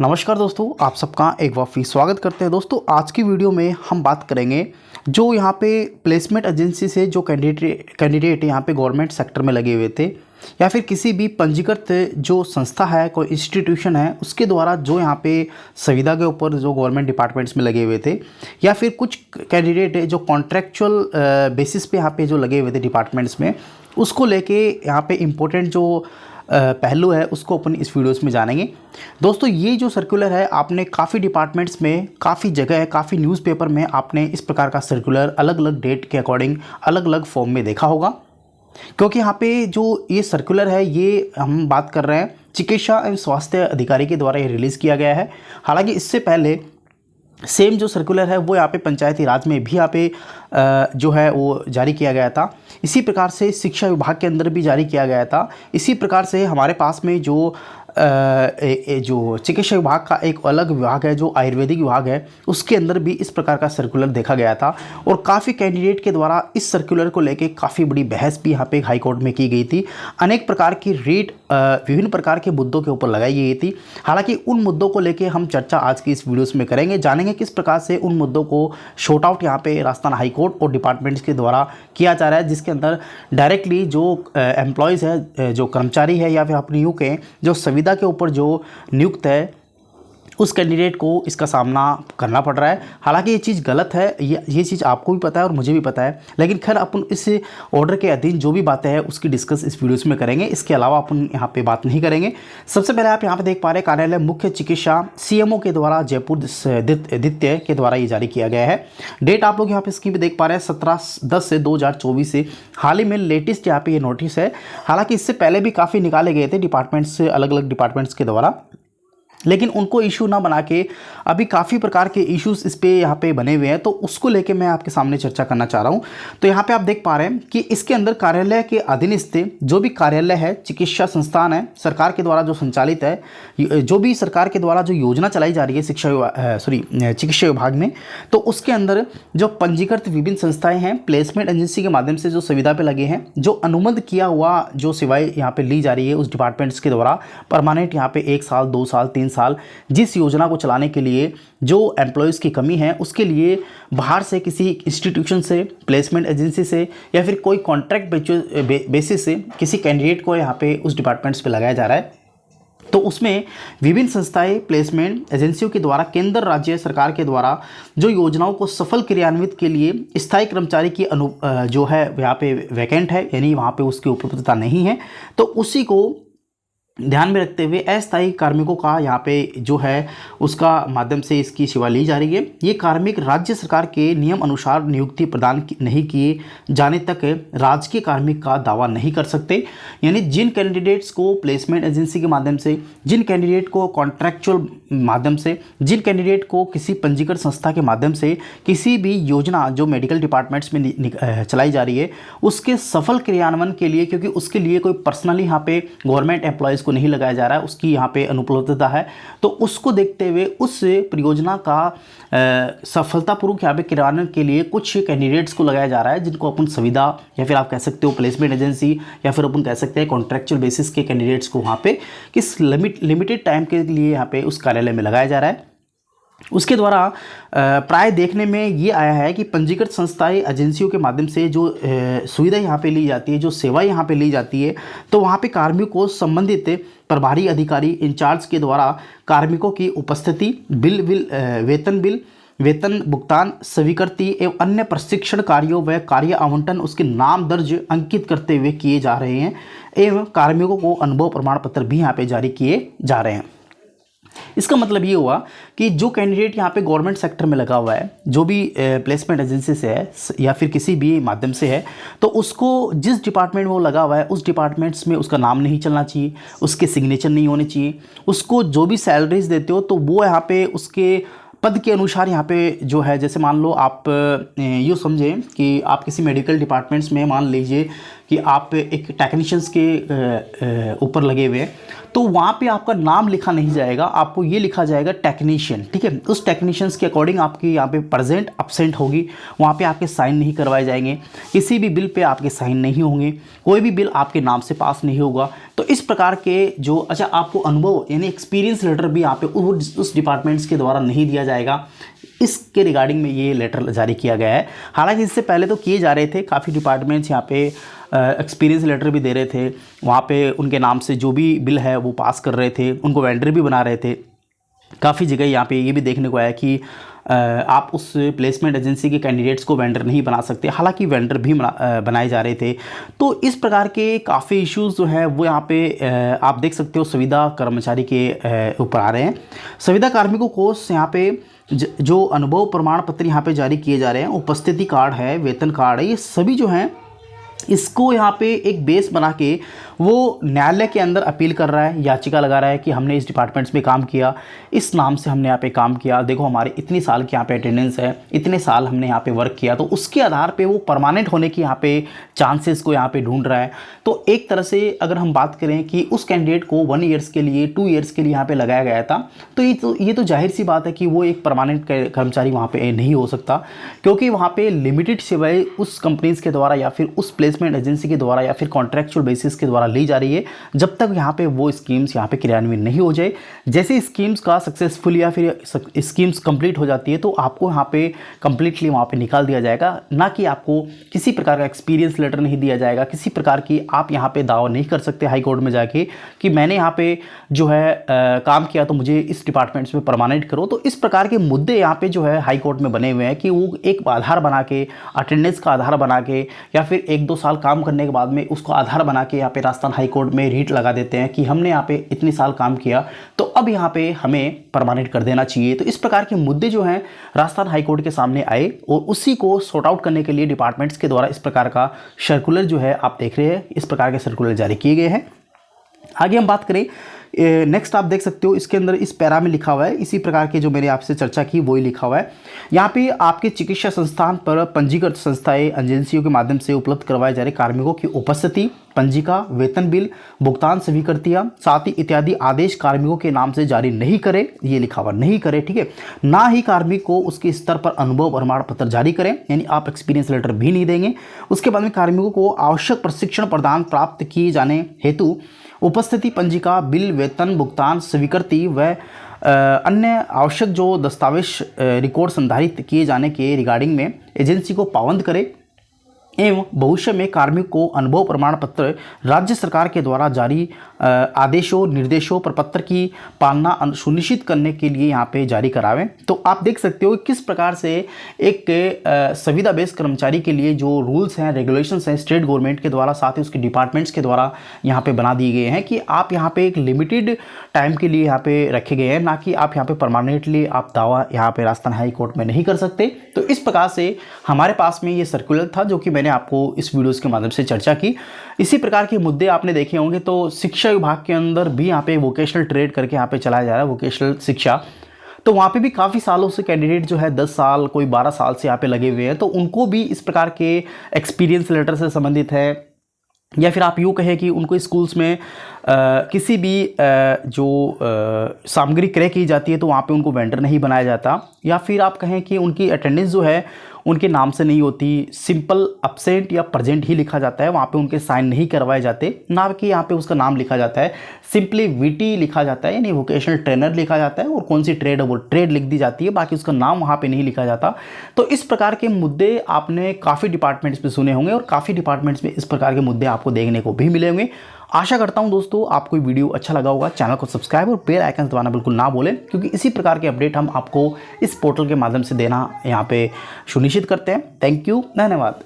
नमस्कार दोस्तों, आप सबका एक बार फिर स्वागत करते हैं। दोस्तों आज की वीडियो में हम बात करेंगे जो यहाँ पे प्लेसमेंट एजेंसी से जो कैंडिडेट यहाँ पे गवर्नमेंट सेक्टर में लगे हुए थे या फिर किसी भी पंजीकृत जो संस्था है, कोई इंस्टीट्यूशन है, उसके द्वारा जो यहाँ पे संविदा के ऊपर जो गवर्नमेंट डिपार्टमेंट्स में लगे हुए थे, या फिर कुछ कैंडिडेट जो कॉन्ट्रेक्चुअल बेसिस पे यहाँ पे जो लगे हुए थे डिपार्टमेंट्स में, उसको लेके यहाँ पे इम्पोर्टेंट जो पहलू है उसको अपन इस वीडियोस में जानेंगे। दोस्तों ये जो सर्कुलर है, आपने काफ़ी डिपार्टमेंट्स में, काफ़ी जगह, काफ़ी न्यूज़पेपर में आपने इस प्रकार का सर्कुलर अलग अलग डेट के अकॉर्डिंग अलग अलग फॉर्म में देखा होगा। क्योंकि यहाँ पे जो ये सर्कुलर है, ये हम बात कर रहे हैं चिकित्सा एवं स्वास्थ्य अधिकारी के द्वारा ये रिलीज़ किया गया है। हालांकि इससे पहले सेम जो सर्कुलर है वो यहाँ पे पंचायती राज में भी यहाँ पे जो है वो जारी किया गया था। इसी प्रकार से शिक्षा विभाग के अंदर भी जारी किया गया था। इसी प्रकार से हमारे पास में जो जो चिकित्सा विभाग का एक अलग विभाग है, जो आयुर्वेदिक विभाग है, उसके अंदर भी इस प्रकार का सर्कुलर देखा गया था। और काफ़ी कैंडिडेट के द्वारा इस सर्कुलर को लेके काफ़ी बड़ी बहस भी यहाँ पे हाई कोर्ट में की गई थी। अनेक प्रकार की रेट विभिन्न प्रकार के मुद्दों के ऊपर लगाई गई थी। हालांकि उन मुद्दों को लेके हम चर्चा आज की इस वीडियोस में करेंगे, जानेंगे किस प्रकार से उन मुद्दों को शॉर्ट आउट यहाँ पे राजस्थान हाई कोर्ट और डिपार्टमेंट्स के द्वारा किया जा रहा है, जिसके अंदर डायरेक्टली जो एम्प्लॉयज़ है, जो कर्मचारी है या फिर अपनी यूँ के जो संविदा के ऊपर जो नियुक्त है, उस कैंडिडेट को इसका सामना करना पड़ रहा है। हालांकि ये चीज़ गलत है, ये चीज़ आपको भी पता है और मुझे भी पता है, लेकिन खैर अपन इस ऑर्डर के अधीन जो भी बातें हैं उसकी डिस्कस इस वीडियोस में करेंगे। इसके अलावा अपन यहाँ पे बात नहीं करेंगे। सबसे पहले आप यहाँ पे देख पा रहे हैं कार्यालय मुख्य चिकित्सा सीएमओ के द्वारा जयपुर द्वितीय के द्वारा ये जारी किया गया है। डेट आप लोग यहाँ पे इसकी भी देख पा रहे हैं 17/10/2024 से हाल ही में लेटेस्ट यहाँ पे ये नोटिस है। हालांकि इससे पहले भी काफ़ी निकाले गए थे डिपार्टमेंट्स से, अलग अलग डिपार्टमेंट्स के द्वारा, लेकिन उनको इशू ना बना के अभी काफ़ी प्रकार के इश्यूज इस पे यहाँ पे बने हुए हैं, तो उसको लेके मैं आपके सामने चर्चा करना चाह रहा हूँ। तो यहाँ पे आप देख पा रहे हैं कि इसके अंदर कार्यालय के अधीनस्थ जो भी कार्यालय है, चिकित्सा संस्थान है, सरकार के द्वारा जो संचालित है, जो भी सरकार के द्वारा जो योजना चलाई जा रही है चिकित्सा विभाग में, तो उसके अंदर जो पंजीकृत विभिन्न संस्थाएँ हैं, प्लेसमेंट एजेंसी के माध्यम से जो सुविधा पे लगे हैं, जो अनुबंध किया हुआ जो सेवाएँ यहाँ पर ली जा रही है उस डिपार्टमेंट्स के द्वारा परमानेंट यहाँ पे 1 साल 2 साल 3 साल जिस योजना को चलाने के लिए जो एम्प्लॉयज़ की कमी है, उसके लिए बाहर से किसी इंस्टीट्यूशन से, प्लेसमेंट एजेंसी से या फिर कोई कॉन्ट्रैक्ट बेसिस से किसी कैंडिडेट को यहाँ पे उस डिपार्टमेंट्स पे लगाया जा रहा है। तो उसमें विभिन्न संस्थाएं, प्लेसमेंट एजेंसियों के द्वारा केंद्र राज्य सरकार के द्वारा जो योजनाओं को सफल क्रियान्वित के लिए स्थायी कर्मचारी की जो है यहाँ पे वैकेंट है, यानी वहाँ पे उसकी उपलब्धता नहीं है, तो उसी को ध्यान में रखते हुए अस्थायी कार्मिकों का यहाँ पे जो है उसका माध्यम से इसकी सेवा ली जा रही है। ये कार्मिक राज्य सरकार के नियम अनुसार नियुक्ति प्रदान नहीं किए जाने तक राजकीय कार्मिक का दावा नहीं कर सकते। यानी जिन कैंडिडेट्स को प्लेसमेंट एजेंसी के माध्यम से, जिन कैंडिडेट को कॉन्ट्रैक्चुअल माध्यम से, जिन कैंडिडेट को किसी पंजीकृत संस्था के माध्यम से किसी भी योजना जो मेडिकल डिपार्टमेंट्स में चलाई जा रही है उसके सफल क्रियान्वयन के लिए, क्योंकि उसके लिए कोई पर्सनली यहाँ पे गवर्नमेंट एम्प्लॉयज़ को नहीं लगाया जा रहा है, उसकी यहाँ पे अनुपलब्धता है, तो उसको देखते हुए उस परियोजना का सफलतापूर्वक यहाँ पे क्रियान्वयन के लिए कुछ कैंडिडेट्स को लगाया जा रहा है, जिनको अपन सुविधा या फिर आप कह सकते हो प्लेसमेंट एजेंसी या फिर अपन कह सकते हैं कॉन्ट्रैक्चुअल बेसिस के कैंडिडेट्स को वहाँ पे किस लिमिटेड टाइम के लिए यहाँ पे उस कार्यालय में लगाया जा रहा है। उसके द्वारा प्राय देखने में ये आया है कि पंजीकृत संस्थाएं एजेंसियों के माध्यम से जो सुविधा यहाँ पे ली जाती है, जो सेवा यहाँ पे ली जाती है, तो वहाँ पे कार्मिकों को संबंधित प्रभारी अधिकारी इंचार्ज के द्वारा कार्मिकों की उपस्थिति, वेतन भुगतान, स्वीकृति एवं अन्य प्रशिक्षण कार्यों व कार्य आवंटन उसके नाम दर्ज अंकित करते हुए किए जा रहे हैं एवं कार्मिकों को अनुभव प्रमाण पत्र भी यहाँ पे जारी किए जा रहे हैं। इसका मतलब ये हुआ कि जो कैंडिडेट यहाँ पे गवर्नमेंट सेक्टर में लगा हुआ है, जो भी प्लेसमेंट एजेंसी से है या फिर किसी भी माध्यम से है, तो उसको जिस डिपार्टमेंट में वो लगा हुआ है उस डिपार्टमेंट्स में उसका नाम नहीं चलना चाहिए, उसके सिग्नेचर नहीं होने चाहिए। उसको जो भी सैलरीज देते हो तो वो यहाँ पे उसके पद के अनुसार यहाँ पे जो है, जैसे मान लो आप यूँ समझें कि आप किसी मेडिकल डिपार्टमेंट्स में मान लीजिए कि आप एक टेक्नीशियंस के ऊपर लगे हुए हैं, तो वहाँ पे आपका नाम लिखा नहीं जाएगा, आपको ये लिखा जाएगा टेक्नीशियन, ठीक है। उस टेक्नीशियंस के अकॉर्डिंग आपकी यहाँ पे प्रेजेंट एब्सेंट होगी, वहाँ पे आपके साइन नहीं करवाए जाएंगे, किसी भी बिल पे आपके साइन नहीं होंगे, कोई भी बिल आपके नाम से पास नहीं होगा। तो इस प्रकार के जो अच्छा आपको अनुभव यानी एक्सपीरियंस लेटर भी यहाँ पे उस डिपार्टमेंट्स के द्वारा नहीं दिया जाएगा, इसके रिगार्डिंग में ये लेटर जारी किया गया है। हालांकि इससे पहले तो किए जा रहे थे, काफ़ी डिपार्टमेंट्स यहाँ पे एक्सपीरियंस लेटर भी दे रहे थे, वहाँ पे उनके नाम से जो भी बिल है वो पास कर रहे थे, उनको वेंडर भी बना रहे थे। काफ़ी जगह यहाँ पे ये भी देखने को आया कि आप उस प्लेसमेंट एजेंसी के कैंडिडेट्स को वेंडर नहीं बना सकते, हालांकि वेंडर भी बनाए जा रहे थे। तो इस प्रकार के काफ़ी इश्यूज़ जो है वो यहाँ पे आप देख सकते हो संविदा कर्मचारी के ऊपर आ रहे हैं। संविदा कार्मिकों को यहाँ पे जो अनुभव प्रमाण पत्र यहाँ पे जारी किए जा रहे हैं, उपस्थिति कार्ड है, वेतन कार्ड है, ये सभी जो हैं इसको यहाँ पे एक बेस बना के वो न्यायालय के अंदर अपील कर रहा है, याचिका लगा रहा है कि हमने इस डिपार्टमेंट्स में काम किया, इस नाम से हमने यहाँ पे काम किया, देखो हमारे इतनी साल की यहाँ पे अटेंडेंस है, इतने साल हमने यहाँ पे वर्क किया। तो उसके आधार पे वो परमानेंट होने की यहाँ पे चांसेस को यहाँ पे ढूंढ रहा है। तो एक तरह से अगर हम बात करें कि उस कैंडिडेट को 1 ईयर्स के लिए 2 ईयर्स के लिए यहाँ पे लगाया गया था, तो ये तो जाहिर सी बात है कि वो एक परमानेंट कर्मचारी वहाँ पे नहीं हो सकता, क्योंकि वहाँ पे लिमिटेड सेवाएं उस कंपनीज़ के द्वारा या फिर उस प्लेसमेंट एजेंसी के द्वारा या फिर कॉन्ट्रैक्चुअल बेसिस के द्वारा ली जा रही है, जब तक यहाँ पे वो स्कीम्स यहाँ पे क्रियान्वित नहीं हो जाए। जैसे स्कीम्स का सक्सेसफुल या फिर स्कीम्स कंप्लीट हो जाती है तो आपको यहाँ पे कंप्लीटली वहाँ पे निकाल दिया जाएगा, ना कि आपको किसी प्रकार का एक्सपीरियंस लेटर नहीं दिया जाएगा, किसी प्रकार की आप यहाँ पे दावा नहीं कर सकते हाई कोर्ट में जाके कि मैंने यहाँ पे जो है काम किया तो मुझे इस डिपार्टमेंट्स में परमानेंट करो। तो इस प्रकार के मुद्दे यहाँ पे जो है हाई कोर्ट में बने हुए हैं कि वो एक आधार बना के, अटेंडेंस का आधार बना के या फिर 1-2 साल काम करने के बाद में उसको आधार बना के यहाँ पे राजस्थान हाई कोर्ट में रीट लगा देते हैं कि हमने यहाँ पे इतने साल काम किया तो अब यहाँ पे हमें परमानेंट कर देना चाहिए। तो इस प्रकार के मुद्दे जो हैं राजस्थान हाई कोर्ट के सामने आए और उसी को सॉर्ट आउट करने के लिए डिपार्टमेंट्स के द्वारा इस प्रकार का सर्कुलर जो है आप देख रहे हैं, इस प्रकार के सर्कुलर जारी किए गए हैं। आगे हम बात करें, नेक्स्ट आप देख सकते हो इसके अंदर इस पैरा में लिखा हुआ है, इसी प्रकार के जो मैंने आपसे चर्चा की वही लिखा हुआ है। यहाँ पे आपके चिकित्सा संस्थान पर पंजीकृत संस्थाएं एजेंसियों के माध्यम से उपलब्ध करवाए जा रहे कार्मिकों की उपस्थिति, पंजिका, वेतन बिल, भुगतान स्वीकृतियाँ, साथ ही इत्यादि आदेश कार्मिकों के नाम से जारी नहीं करे, ये लिखा हुआ नहीं करे, ठीक है। ना ही कार्मिक को उसके स्तर पर अनुभव प्रमाण पत्र जारी करें, यानी आप एक्सपीरियंस लेटर भी नहीं देंगे। उसके बाद में कार्मिकों को आवश्यक प्रशिक्षण प्रदान प्राप्त किए जाने हेतु उपस्थिति, पंजिका, बिल, वेतन, भुगतान स्वीकृति व अन्य आवश्यक जो दस्तावेज रिकॉर्ड संधारित किए जाने के रिगार्डिंग में एजेंसी को पाबंद करे एवं भविष्य में कार्मिक को अनुभव प्रमाण पत्र राज्य सरकार के द्वारा जारी आदेशों, निर्देशों, प्रपत्र की पालना सुनिश्चित करने के लिए यहाँ पे जारी करावें। तो आप देख सकते हो किस प्रकार से एक संविदा बेस्ड कर्मचारी के लिए जो रूल्स हैं, रेगुलेशंस हैं स्टेट गवर्नमेंट के द्वारा, साथ ही उसके डिपार्टमेंट्स के द्वारा यहाँ पे बना दिए गए हैं कि आप यहाँ पे एक लिमिटेड टाइम के लिए यहाँ पे रखे गए हैं, ना कि आप यहाँ पे परमानेंटली आप दावा यहाँ पे राजस्थान हाई कोर्ट में नहीं कर सकते। तो इस प्रकार से हमारे पास में ये सर्कुलर था जो कि मैंने आपको इस वीडियोस के माध्यम से चर्चा की। इसी प्रकार के मुद्दे आपने देखे होंगे। तो शिक्षा विभाग के अंदर भी यहाँ पे वोकेशनल ट्रेड करके यहाँ पे चलाया जा रहा है, वोकेशनल शिक्षा। तो वहाँ पे भी काफ़ी सालों से कैंडिडेट जो है 10 साल, कोई 12 साल से यहाँ पे लगे हुए हैं, तो उनको भी इस प्रकार के एक्सपीरियंस लेटर से संबंधित है, या फिर आप यूँ कहें कि उनको स्कूल्स में किसी भी जो सामग्री क्रय की जाती है तो वहाँ पे उनको वेंडर नहीं बनाया जाता, या फिर आप कहें कि उनकी अटेंडेंस जो है उनके नाम से नहीं होती, सिंपल अब्सेंट या प्रेजेंट ही लिखा जाता है, वहाँ पे उनके साइन नहीं करवाए जाते, ना कि यहाँ पे उसका नाम लिखा जाता है, सिंपली वीटी लिखा जाता है यानी वोकेशनल ट्रेनर लिखा जाता है, और कौन सी ट्रेड है वो ट्रेड लिख दी जाती है, बाकी उसका नाम वहाँ पे नहीं लिखा जाता। तो इस प्रकार के मुद्दे आपने काफ़ी डिपार्टमेंट्स में सुने होंगे और काफ़ी डिपार्टमेंट्स में इस प्रकार के मुद्दे आपको देखने को भी मिले होंगे। आशा करता हूं दोस्तों आपको वीडियो अच्छा लगा होगा। चैनल को सब्सक्राइब और बेल आइकन दबाना बिल्कुल ना भूलें, क्योंकि इसी प्रकार के अपडेट हम आपको इस पोर्टल के माध्यम से देना यहाँ पे सुनिश्चित करते हैं। थैंक यू, धन्यवाद।